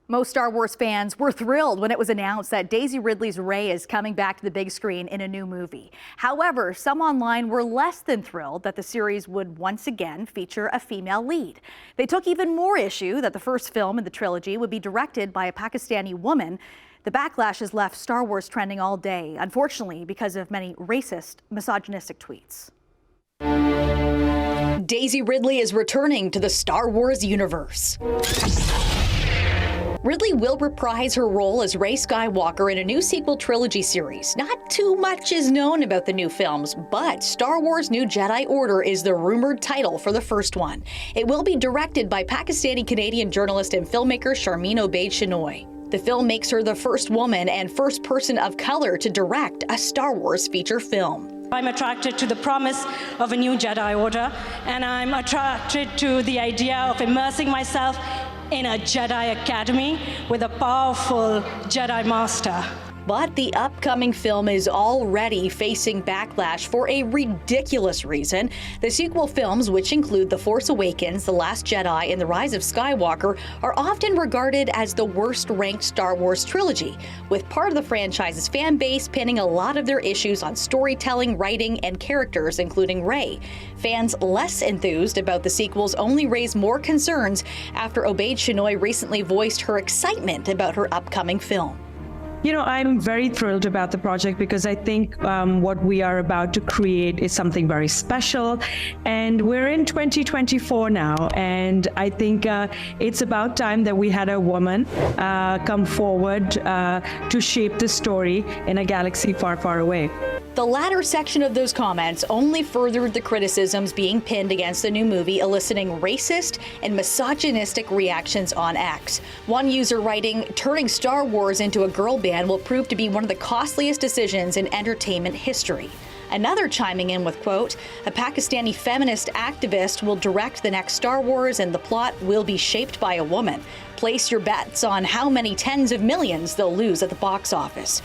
Most Star Wars fans were thrilled when it was announced that Daisy Ridley's Rey is coming back to the big screen in a new movie. However, some online were less than thrilled that the series would once again feature a female lead. They took even more issue that the first film in the trilogy would be directed by a Pakistani woman. The backlash has left Star Wars trending all day, unfortunately, because of many racist, misogynistic tweets. Daisy Ridley is returning to the Star Wars universe. Ridley will reprise her role as Rey Skywalker in a new sequel trilogy series. Not too much is known about the new films, but Star Wars New Jedi Order is the rumored title for the first one. It will be directed by Pakistani-Canadian journalist and filmmaker Sharmeen Obaid-Chinoy. The film makes her the first woman and first person of color to direct a Star Wars feature film. I'm attracted to the promise of a new Jedi Order, and I'm attracted to the idea of immersing myself in a Jedi Academy with a powerful Jedi Master. But the upcoming film is already facing backlash for a ridiculous reason. The sequel films, which include The Force Awakens, The Last Jedi, and The Rise of Skywalker, are often regarded as the worst-ranked Star Wars trilogy, with part of the franchise's fan base pinning a lot of their issues on storytelling, writing, and characters, including Rey. Fans less enthused about the sequels only raise more concerns after Obaid-Chinoy recently voiced her excitement about her upcoming film. You know, I'm very thrilled about the project because I think what we are about to create is something very special. And we're in 2024 now, and I think it's about time that we had a woman come forward to shape the story in a galaxy far, far away. The latter section of those comments only furthered the criticisms being pinned against the new movie, eliciting racist and misogynistic reactions on X. One user writing, "Turning Star Wars into a girl band will prove to be one of the costliest decisions in entertainment history." Another chiming in with, quote, "A Pakistani feminist activist will direct the next Star Wars and the plot will be shaped by a woman. Place your bets on how many tens of millions they'll lose at the box office."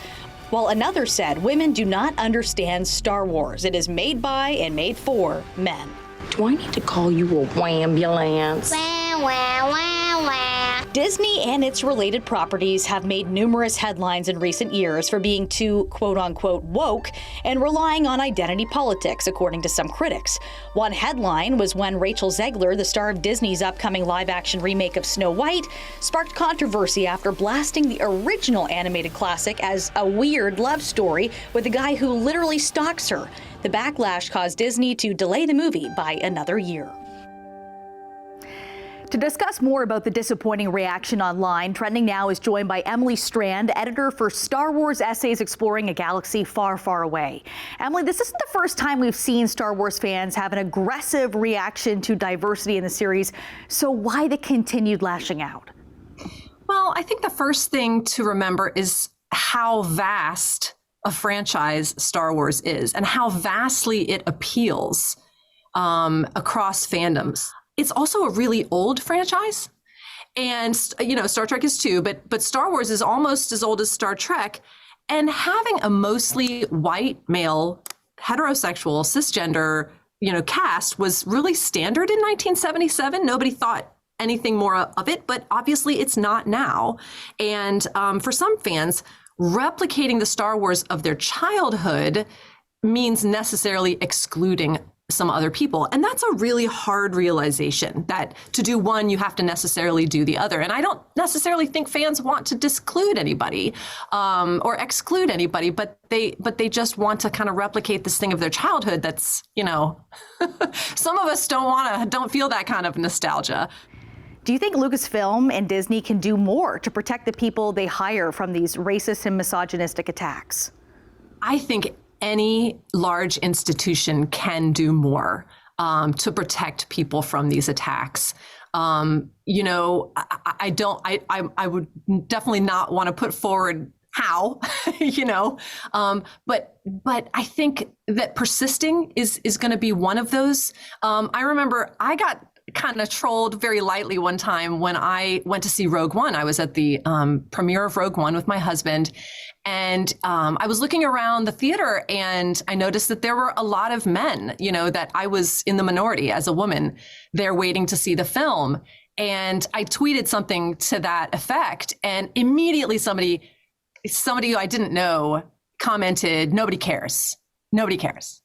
While another said, "Women do not understand Star Wars. It is made by and made for men." Do I need to call you a wambulance? Wah, wah, wah, wah. Disney and its related properties have made numerous headlines in recent years for being too quote-unquote woke and relying on identity politics, according to some critics. One headline was when Rachel Zegler, the star of Disney's upcoming live-action remake of Snow White, sparked controversy after blasting the original animated classic as a weird love story with a guy who literally stalks her. The backlash caused Disney to delay the movie by another year. To discuss more about the disappointing reaction online, Trending Now is joined by Emily Strand, editor for Star Wars Essays Exploring a Galaxy Far, Far Away. Emily, this isn't the first time we've seen Star Wars fans have an aggressive reaction to diversity in the series, so why the continued lashing out? Well, I think the first thing to remember is how vast a franchise Star Wars is and how vastly it appeals across fandoms. It's also a really old franchise. And, you know, Star Trek is too, but Star Wars is almost as old as Star Trek. And having a mostly white, male, heterosexual, cisgender, cast was really standard in 1977. Nobody thought anything more of it, but obviously it's not now. And for some fans, replicating the Star Wars of their childhood means necessarily excluding some other people. And that's a really hard realization, that to do one, you have to necessarily do the other. And I don't necessarily think fans want to disclude anybody or exclude anybody, but they just want to kind of replicate this thing of their childhood that's, some of us don't feel that kind of nostalgia. Do you think Lucasfilm and Disney can do more to protect the people they hire from these racist and misogynistic attacks? I think any large institution can do more to protect people from these attacks. I would definitely not want to put forward how, but I think that persisting is going to be one of those. I remember I got kind of trolled very lightly one time when I went to see Rogue One. I was at the premiere of Rogue One with my husband. And I was looking around the theater and I noticed that there were a lot of men, that I was in the minority as a woman there waiting to see the film. And I tweeted something to that effect, and immediately somebody who I didn't know commented, "Nobody cares. Nobody cares."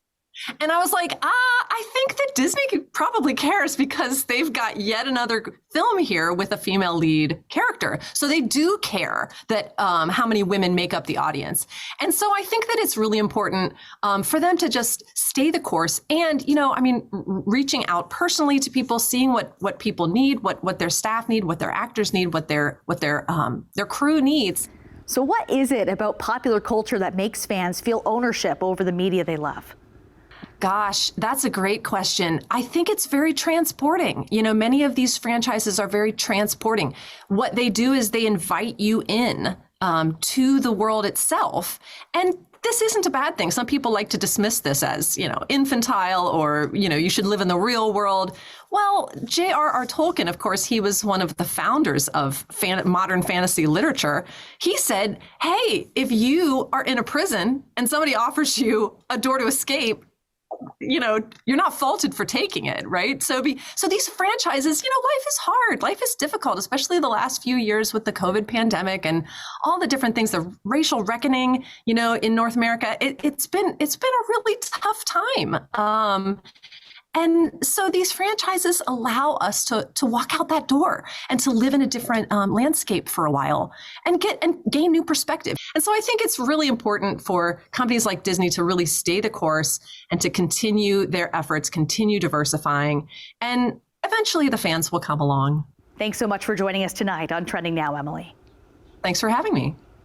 And I was like, I think that Disney probably cares because they've got yet another film here with a female lead character. So they do care that how many women make up the audience. And so I think that it's really important for them to just stay the course. And, reaching out personally to people, seeing what people need, what their staff need, what their actors need, what their crew needs. So what is it about popular culture that makes fans feel ownership over the media they love? Gosh, that's a great question. I think it's very transporting. Many of these franchises are very transporting. What they do is they invite you in to the world itself. And this isn't a bad thing. Some people like to dismiss this as, infantile or, you should live in the real world. Well, J.R.R. Tolkien, of course, he was one of the founders of modern fantasy literature. He said, hey, if you are in a prison and somebody offers you a door to escape, you're not faulted for taking it, right? So these franchises, life is hard. Life is difficult, especially the last few years with the COVID pandemic and all the different things, the racial reckoning, in North America. It's been a really tough time. And so these franchises allow us to walk out that door and to live in a different landscape for a while and gain new perspective. And so I think it's really important for companies like Disney to really stay the course and to continue their efforts, continue diversifying, and eventually the fans will come along. Thanks so much for joining us tonight on Trending Now, Emily. Thanks for having me.